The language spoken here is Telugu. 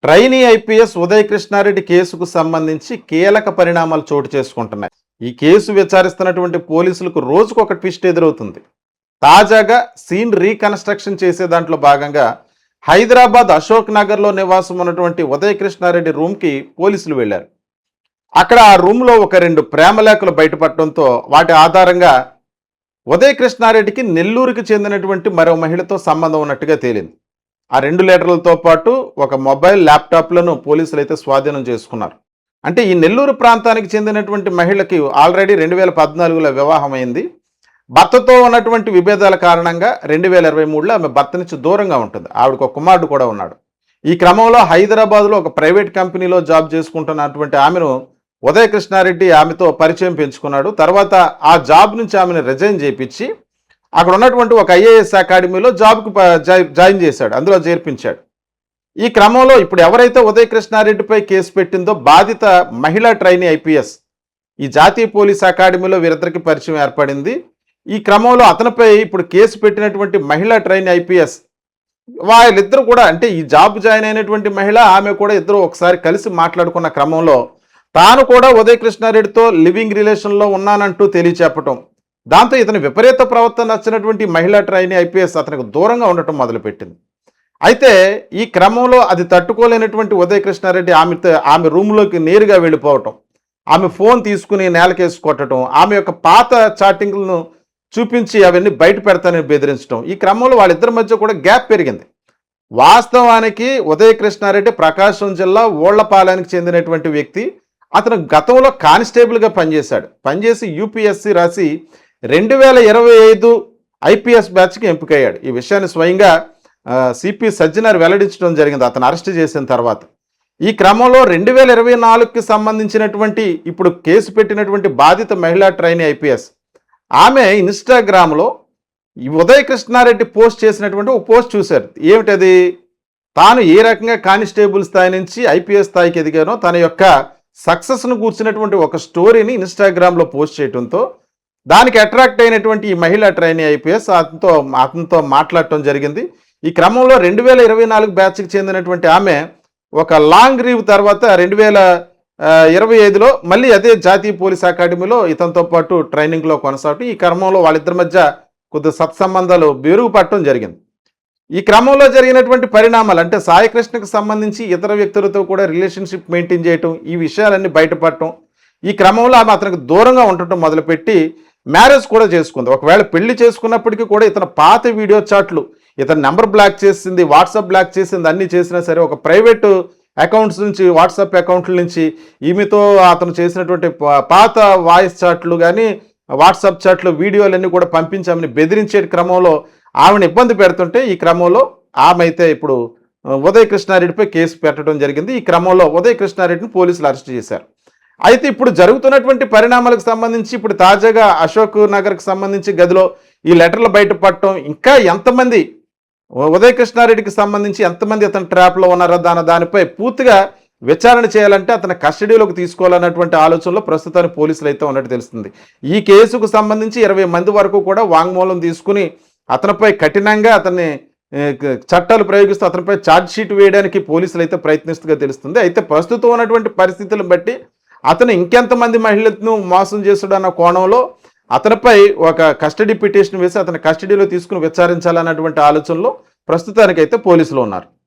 ట్రైనీ ఐపీఎస్ ఉదయ్ కృష్ణారెడ్డి కేసుకు సంబంధించి కీలక పరిణామాలు చోటు చేసుకుంటున్నాయి. ఈ కేసు విచారిస్తున్నటువంటి పోలీసులకు రోజుకొక ట్విస్ట్ ఎదురవుతుంది. తాజాగా సీన్ రీకన్స్ట్రక్షన్ చేసే దాంట్లో భాగంగా హైదరాబాద్ అశోక్ నగర్లో నివాసం ఉన్నటువంటి ఉదయ్ కృష్ణారెడ్డి రూమ్కి పోలీసులు వెళ్లారు. అక్కడ ఆ రూమ్లో ఒక 2 ప్రేమలేఖలు బయటపడటంతో వాటి ఆధారంగా ఉదయ్ కృష్ణారెడ్డికి నెల్లూరుకి చెందినటువంటి మరో మహిళతో సంబంధం ఉన్నట్టుగా తేలింది. ఆ 2 లెటర్లతో పాటు ఒక మొబైల్ ల్యాప్టాప్లను పోలీసులు అయితే స్వాధీనం చేసుకున్నారు. అంటే ఈ నెల్లూరు ప్రాంతానికి చెందినటువంటి మహిళకి ఆల్రెడీ 2014లో వివాహం అయింది. భర్తతో ఉన్నటువంటి విభేదాల కారణంగా 2023లో ఆమె భర్త నుంచి దూరంగా ఉంటుంది. ఆవిడకు ఒక కుమారుడు కూడా ఉన్నాడు. ఈ క్రమంలో హైదరాబాద్లో ఒక ప్రైవేట్ కంపెనీలో జాబ్ చేసుకుంటున్నటువంటి ఆమెను ఉదయ్ కృష్ణారెడ్డి ఆమెతో పరిచయం పెంచుకున్నాడు. తర్వాత ఆ జాబ్ నుంచి ఆమెను రిజైన్ చేయించి అక్కడ ఉన్నటువంటి ఒక ఐఏఎస్ అకాడమీలో జాబ్కు జాయిన్ చేశాడు, అందులో చేర్పించాడు. ఈ క్రమంలో ఇప్పుడు ఎవరైతే ఉదయ్ కృష్ణారెడ్డిపై కేసు పెట్టిందో బాధిత మహిళా ట్రైనీ ఐపీఎస్, ఈ జాతీయ పోలీస్ అకాడమీలో వీరిద్దరికి పరిచయం ఏర్పడింది. ఈ క్రమంలో అతనిపై ఇప్పుడు కేసు పెట్టినటువంటి మహిళా ట్రైనీ ఐపీఎస్ వాళ్ళిద్దరు కూడా, అంటే ఈ జాబ్ జాయిన్ అయినటువంటి మహిళ ఆమె కూడా ఇద్దరు ఒకసారి కలిసి మాట్లాడుకున్న క్రమంలో తాను కూడా ఉదయ్ కృష్ణారెడ్డితో లివింగ్ రిలేషన్లో ఉన్నానంటూ తెలియచెప్పటం, దాంతో ఇతని విపరీత ప్రవర్తన నచ్చినటువంటి మహిళా ట్రైనీ ఐపీఎస్ అతనికి దూరంగా ఉండటం మొదలుపెట్టింది. అయితే ఈ క్రమంలో అది తట్టుకోలేనటువంటి ఉదయ్ కృష్ణారెడ్డి ఆమె రూమ్లోకి నేరుగా వెళ్ళిపోవటం, ఆమె ఫోన్ తీసుకుని నేలకేసి కొట్టడం, ఆమె యొక్క పాత చాటింగ్లను చూపించి అవన్నీ బయట పెడతానని బెదిరించడం, ఈ క్రమంలో వాళ్ళిద్దరి మధ్య కూడా గ్యాప్ పెరిగింది. వాస్తవానికి ఉదయ్ కృష్ణారెడ్డి ప్రకాశం జిల్లా ఓళ్లపాలెనికి చెందినటువంటి వ్యక్తి. అతను గతంలో కానిస్టేబుల్గా పనిచేసి యూపీఎస్సీ రాసి 2025 ఐపీఎస్ బ్యాచ్కి ఎంపికయ్యాడు. ఈ విషయాన్ని స్వయంగా సిపి సజ్జనార్ వెల్లడించడం జరిగింది అతను అరెస్ట్ చేసిన తర్వాత. ఈ క్రమంలో 2024కి సంబంధించినటువంటి ఇప్పుడు కేసు పెట్టినటువంటి బాధిత మహిళా ట్రైనీ ఐపీఎస్ ఆమె ఇన్స్టాగ్రామ్లో ఈ ఉదయ్ కృష్ణారెడ్డి పోస్ట్ చేసినటువంటి ఒక పోస్ట్ చూశారు. ఏమిటది? తాను ఏ రకంగా కానిస్టేబుల్ స్థాయి నుంచి ఐపీఎస్ స్థాయికి ఎదిగానో తన యొక్క సక్సెస్ను కూర్చున్నటువంటి ఒక స్టోరీని ఇన్స్టాగ్రామ్లో పోస్ట్ చేయడంతో దానికి అట్రాక్ట్ అయినటువంటి ఈ మహిళా ట్రైనీ ఐపీఎస్ అతనితో మాట్లాడటం జరిగింది. ఈ క్రమంలో 2024 బ్యాచ్కి చెందినటువంటి ఆమె ఒక లాంగ్ లీవ్ తర్వాత 2025లో మళ్ళీ అదే జాతీయ పోలీస్ అకాడమీలో ఇతనితో పాటు ట్రైనింగ్లో కొనసాగటం, ఈ క్రమంలో వాళ్ళిద్దరి మధ్య కొద్ది సత్సంబంధాలు మెరుగుపడటం జరిగింది. ఈ క్రమంలో జరిగినటువంటి పరిణామాలు, అంటే సాయికృష్ణకు సంబంధించి ఇతర వ్యక్తులతో కూడా రిలేషన్షిప్ మెయింటైన్ చేయటం, ఈ విషయాలన్నీ బయటపడటం, ఈ క్రమంలో ఆమె అతనికి దూరంగా ఉండటం మొదలుపెట్టి మ్యారేజ్ కూడా చేసుకుంది. ఒకవేళ పెళ్లి చేసుకున్నప్పటికీ కూడా ఇతను పాత వీడియో చాట్లు, ఇతను నెంబర్ బ్లాక్ చేసింది, వాట్సాప్ బ్లాక్ చేసింది, అన్నీ చేసినా సరే ఒక ప్రైవేటు అకౌంట్స్ నుంచి, వాట్సాప్ అకౌంట్ల నుంచి ఈమెతో అతను చేసినటువంటి పాత వాయిస్ చాట్లు కానీ వాట్సాప్ చాట్లు వీడియోలన్నీ కూడా పంపించామని బెదిరించే క్రమంలో ఆమెను ఇబ్బంది పెడుతుంటే, ఈ క్రమంలో ఆమె అయితే ఇప్పుడు ఉదయ్ కృష్ణారెడ్డిపై కేసు పెట్టడం జరిగింది. ఈ క్రమంలో ఉదయ్ కృష్ణారెడ్డిని పోలీసులు అరెస్ట్ చేశారు. అయితే ఇప్పుడు జరుగుతున్నటువంటి పరిణామాలకు సంబంధించి ఇప్పుడు తాజాగా అశోక్ నగర్కి సంబంధించి గదిలో ఈ లెటర్లు బయటపడటం, ఇంకా ఎంతమంది ఉదయ్ కృష్ణారెడ్డికి సంబంధించి ఎంతమంది అతని ట్రాప్లో ఉన్నారో దానిపై పూర్తిగా విచారణ చేయాలంటే అతని కస్టడీలోకి తీసుకోవాలన్నటువంటి ఆలోచనలో ప్రస్తుతానికి పోలీసులు అయితే ఉన్నట్టు తెలుస్తుంది. ఈ కేసుకు సంబంధించి 20 మంది వరకు కూడా వాంగ్మూలం తీసుకుని అతనిపై కఠినంగా అతన్ని చట్టాలు ప్రయోగిస్తూ అతనిపై ఛార్జ్ షీట్ వేయడానికి పోలీసులు అయితే ప్రయత్నిస్తుగా తెలుస్తుంది. అయితే ప్రస్తుతం ఉన్నటువంటి పరిస్థితులను బట్టి అతను ఇంకెంతమంది మహిళలను మోసం చేస్తాడన్న కోణంలో అతనిపై ఒక కస్టడీ పిటిషన్ వేసి అతని కస్టడీలో తీసుకుని విచారించాలన్నటువంటి ఆలోచనలో ప్రస్తుతానికైతే పోలీసులు ఉన్నారు.